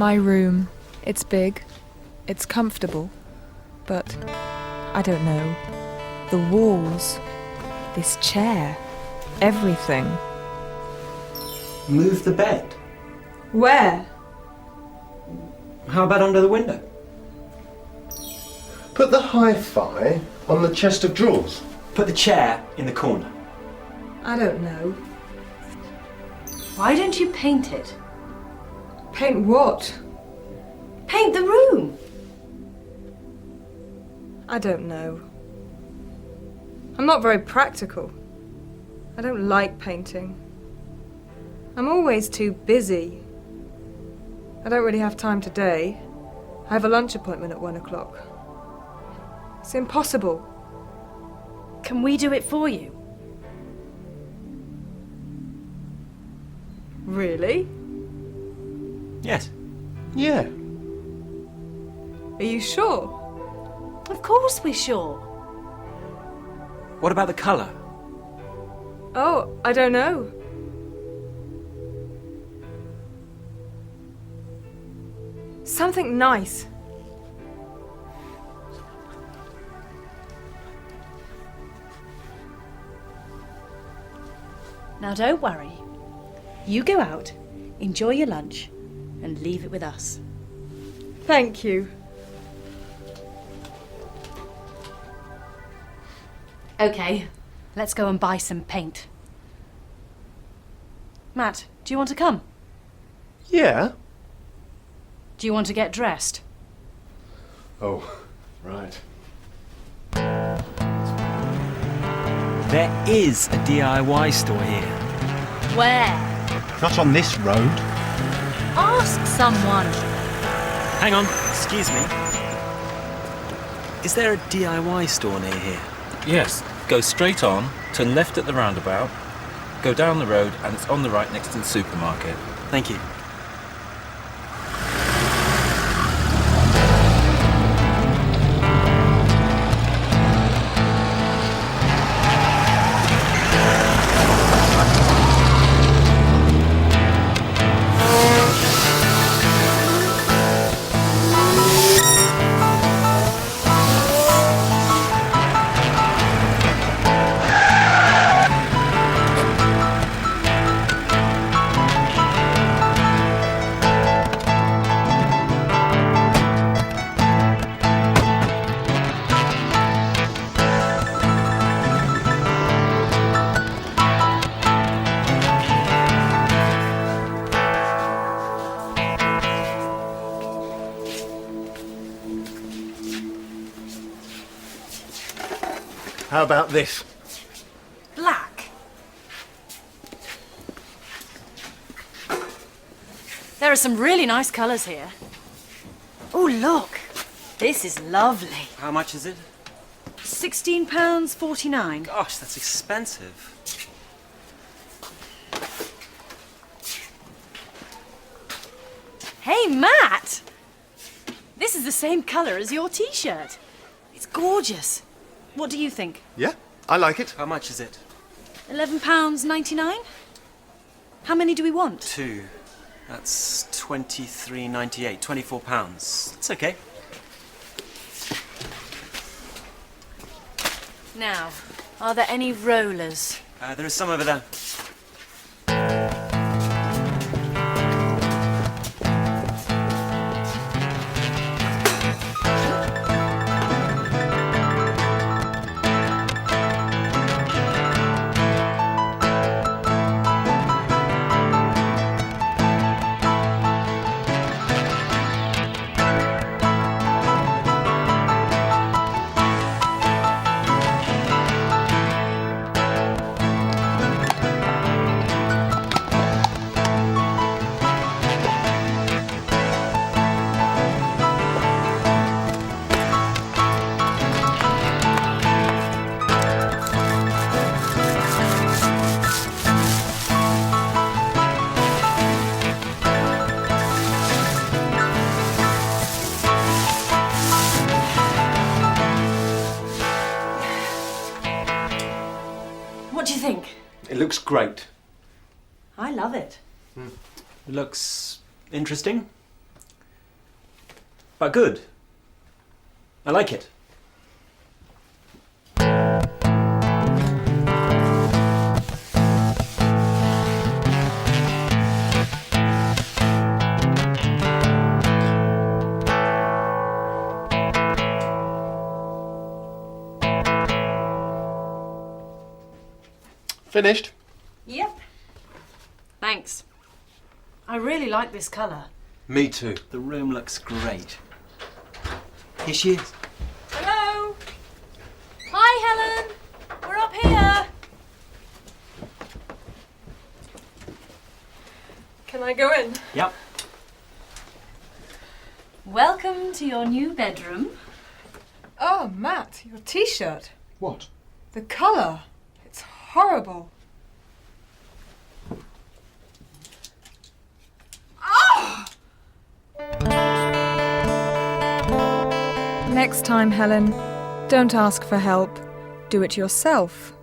My room. It's big. It's comfortable. But I don't know. The walls. This chair. Everything. Move the bed. Where? How about under the window? Put the hi-fi on the chest of drawers. Put the chair in the corner. I don't know. Why don't you paint it? Paint what? Paint the room! I don't know. I'm not very practical. I don't like painting. I'm always too busy. I don't really have time today. I have a lunch appointment at 1 o'clock. It's impossible. Can we do it for you? Really? Yes. Yeah. Are you sure? Of course we're sure. What about the colour? Oh, I don't know. Something nice. Now don't worry. You go out, enjoy your lunch, and leave it with us. Thank you. Okay, let's go and buy some paint. Matt, do you want to come? Yeah? Do you want to get dressed? Oh, right. There is a DIY store here. Where? Not on this road. Ask someone. Hang on, excuse me. Is there a DIY store near here? Yes, go straight on, turn left at the roundabout, go down the road, and it's on the right next to the supermarket. Thank you. How about this? Black. There are some really nice colours here. Oh, look. This is lovely. How much is it? £16.49. Gosh, that's expensive. Hey, Matt! This is the same colour as your T-shirt. It's gorgeous. What do you think? Yeah, I like it. How much is it? £11.99? How many do we want? 2. That's £23.98. £24. It's okay. Now, are there any rollers? There is some over there. What do you think? It looks great. I love it. It looks interesting. But good. I like it. Finished? Yep. Thanks. I really like this colour. Me too. The room looks great. Here she is. Hello? Hi, Helen. We're up here. Can I go in? Yep. Welcome to your new bedroom. Oh, Matt, your t-shirt. What? The colour. It's horrible. Next time, Helen, don't ask for help. Do it yourself.